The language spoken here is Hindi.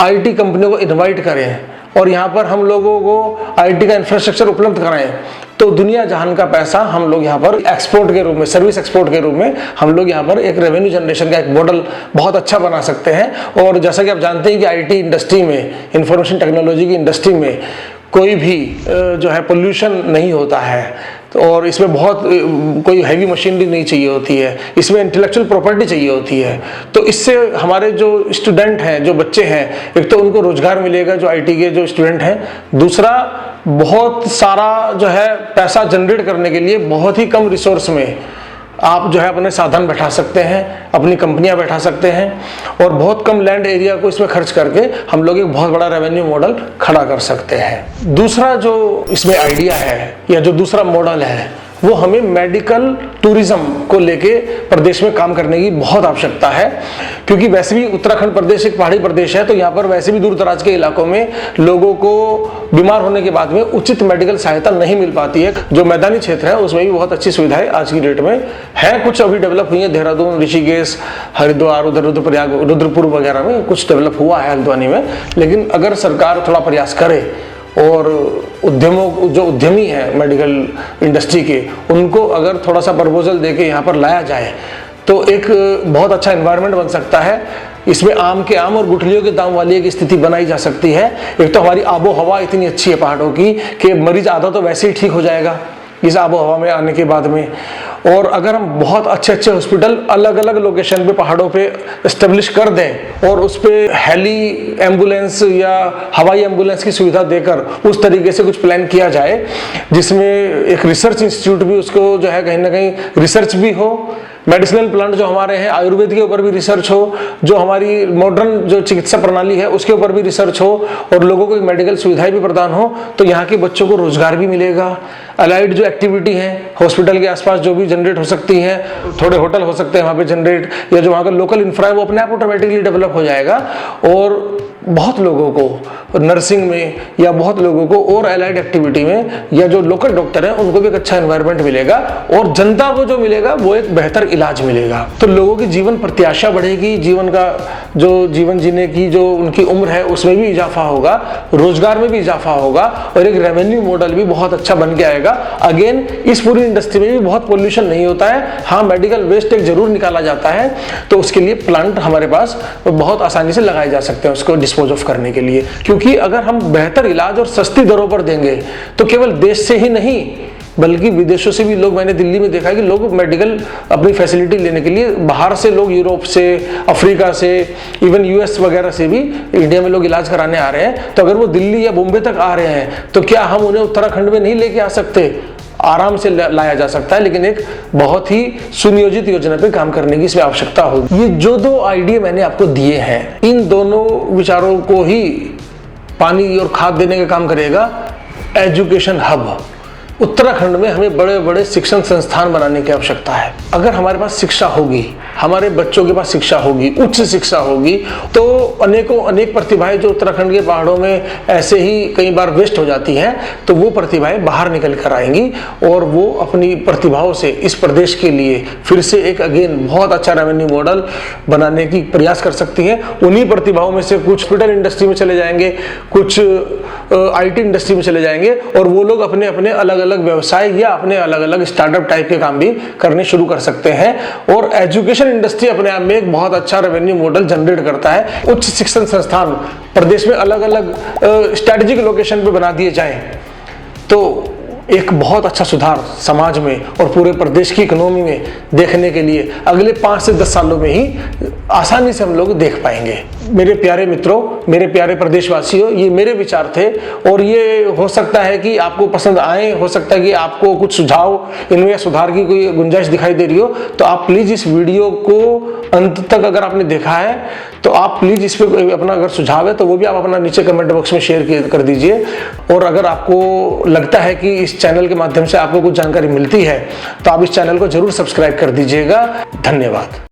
आईटी कंपनियों को इनवाइट करें और यहाँ पर हम लोगों को आईटी का इंफ्रास्ट्रक्चर उपलब्ध कराएं, तो दुनिया जहान का पैसा हम लोग यहाँ पर एक्सपोर्ट के रूप में, सर्विस एक्सपोर्ट के रूप में हम लोग यहाँ पर एक रेवेन्यू जनरेशन का एक मॉडल बहुत अच्छा बना सकते हैं। और जैसा कि आप जानते हैं कि आईटी इंडस्ट्री में, इंफॉर्मेशन टेक्नोलॉजी की इंडस्ट्री में कोई भी जो है पोल्यूशन नहीं होता है, तो और इसमें बहुत कोई हैवी मशीनरी नहीं चाहिए होती है, इसमें इंटेलेक्चुअल प्रॉपर्टी चाहिए होती है। तो इससे हमारे जो स्टूडेंट हैं, जो बच्चे हैं, एक तो उनको रोजगार मिलेगा जो आईटी के जो स्टूडेंट हैं, दूसरा बहुत सारा जो है पैसा जनरेट करने के लिए बहुत ही कम रिसोर्स में आप जो है अपने साधन बैठा सकते हैं, अपनी कंपनियां बैठा सकते हैं और बहुत कम लैंड एरिया को इसमें खर्च करके हम लोग एक बहुत बड़ा रेवेन्यू मॉडल खड़ा कर सकते हैं। दूसरा जो इसमें आइडिया है या जो दूसरा मॉडल है वो हमें मेडिकल टूरिज्म को लेके प्रदेश में काम करने की बहुत आवश्यकता है, क्योंकि वैसे भी उत्तराखंड प्रदेश एक पहाड़ी प्रदेश है, तो यहाँ पर वैसे भी दूर दराज के इलाकों में लोगों को बीमार होने के बाद में उचित मेडिकल सहायता नहीं मिल पाती है। जो मैदानी क्षेत्र है उसमें भी बहुत अच्छी सुविधाएं आज की डेट में है, कुछ अभी डेवलप हुई है, देहरादून, ऋषिकेश, हरिद्वार, उधर रुद्रप्रयाग, रुद्रपुर वगैरह में कुछ डेवलप हुआ है, हल्द्वानी में। लेकिन अगर सरकार थोड़ा प्रयास करे और उद्यमों, जो उद्यमी हैं मेडिकल इंडस्ट्री के, उनको अगर थोड़ा सा प्रपोजल देके यहाँ पर लाया जाए तो एक बहुत अच्छा एनवायरनमेंट बन सकता है। इसमें आम के आम और गुठलियों के दाम वाली एक स्थिति बनाई जा सकती है। एक तो हमारी आबो हवा इतनी अच्छी है पहाड़ों की कि मरीज आधा तो वैसे ही ठीक हो जाएगा इस आबो हवा में आने के बाद में। और अगर हम बहुत अच्छे अच्छे हॉस्पिटल अलग अलग लोकेशन पे पहाड़ों पे एस्टेब्लिश कर दें और उस पर हेली एम्बुलेंस या हवाई एम्बुलेंस की सुविधा देकर उस तरीके से कुछ प्लान किया जाए जिसमें एक रिसर्च इंस्टीट्यूट भी उसको जो है कहीं ना कहीं रिसर्च भी हो, मेडिसिनल प्लांट जो हमारे हैं आयुर्वेद के ऊपर भी रिसर्च हो, जो हमारी मॉडर्न जो चिकित्सा प्रणाली है उसके ऊपर भी रिसर्च हो और लोगों को मेडिकल सुविधाएं भी प्रदान हो, तो यहाँ के बच्चों को रोजगार भी मिलेगा। अलाइड जो एक्टिविटी है हॉस्पिटल के आसपास जो भी जनरेट हो सकती हैं, थोड़े होटल हो सकते हैं वहाँ पे जनरेट, या जो वहाँ का लोकल इंफ्रा है वो अपने आप ऑटोमेटिकली डेवलप हो जाएगा और बहुत लोगों को नर्सिंग में या बहुत लोगों को और अलाइड एक्टिविटी में या जो लोकल डॉक्टर हैं उनको भी एक अच्छा एनवायरनमेंट मिलेगा और जनता को जो मिलेगा वो एक बेहतर इलाज मिलेगा। तो लोगों की जीवन प्रत्याशा बढ़ेगी, जीवन का जो जीवन जीने की जो उनकी उम्र है उसमें भी इजाफा होगा, रोजगार में भी इजाफा होगा और एक रेवेन्यू मॉडल भी बहुत अच्छा बन के आएगा। अगेन इस पूरी इंडस्ट्री में भी बहुत पोल्यूशन नहीं होता है। हाँ, मेडिकल वेस्ट एक जरूर निकाला जाता है, तो उसके लिए प्लांट हमारे पास बहुत आसानी से लगाए जा सकते हैं उसको डिस्पोज ऑफ करने के लिए। क्योंकि अगर हम बेहतर इलाज और सस्ती दरों पर देंगे तो केवल देश से ही नहीं बल्कि विदेशों से भी लोग, मैंने दिल्ली में देखा है कि लोग मेडिकल अपनी फैसिलिटी लेने के लिए बाहर से लोग, यूरोप से, अफ्रीका से, इवन यूएस वगैरह से भी इंडिया में लोग इलाज कराने आ रहे हैं। तो अगर वो दिल्ली या बॉम्बे तक आ रहे हैं तो क्या हम उन्हें उत्तराखंड में नहीं लेके आ सकते? आराम से लाया जा सकता है, लेकिन एक बहुत ही सुनियोजित योजना पे काम करने की इसमें आवश्यकता होगी। ये जो दो आइडिया मैंने आपको दिए हैं, इन दोनों विचारों को ही पानी और खाद देने का काम करेगा एजुकेशन हब। उत्तराखंड में हमें बड़े बड़े शिक्षण संस्थान बनाने की आवश्यकता है। अगर हमारे पास शिक्षा होगी, हमारे बच्चों के पास शिक्षा होगी, उच्च शिक्षा होगी, तो अनेक प्रतिभाएं जो उत्तराखंड के पहाड़ों में ऐसे ही कई बार वेस्ट हो जाती हैं, तो वो प्रतिभाएं बाहर निकल कर आएंगी और वो अपनी प्रतिभाओं से इस प्रदेश के लिए फिर से एक अगेन बहुत अच्छा रेवेन्यू मॉडल बनाने की प्रयास कर सकती हैं। उन्हीं प्रतिभाओं में से कुछ हॉस्पिटल इंडस्ट्री में चले जाएंगे, कुछ आईटी इंडस्ट्री में चले जाएंगे और वो लोग अपने अपने अलग अलग व्यवसाय या अपने अलग अलग स्टार्टअप टाइप के काम भी करने शुरू कर सकते हैं। और एजुकेशन इंडस्ट्री अपने आप में एक बहुत अच्छा रेवेन्यू मॉडल जनरेट करता है। उच्च शिक्षण संस्थान प्रदेश में अलग अलग स्ट्रेटेजिक लोकेशन पे बना दिए जाएं तो एक बहुत अच्छा सुधार समाज में और पूरे प्रदेश की इकोनॉमी में देखने के लिए अगले 5 से 10 सालों में ही आसानी से हम लोग देख पाएंगे। मेरे प्यारे मित्रों, मेरे प्यारे प्रदेशवासियों, ये मेरे विचार थे और ये हो सकता है कि आपको पसंद आए, हो सकता है कि आपको कुछ सुझाव इनमें सुधार की कोई गुंजाइश दिखाई दे रही हो, तो आप प्लीज़ इस वीडियो को अंत तक अगर आपने देखा है तो आप प्लीज़ इस पर अपना अगर सुझाव है तो वो भी आप अपना नीचे कमेंट बॉक्स में शेयर कर दीजिए। और अगर आपको लगता है कि इस चैनल के माध्यम से आपको कुछ जानकारी मिलती है तो आप इस चैनल को जरूर सब्सक्राइब कर दीजिएगा। धन्यवाद।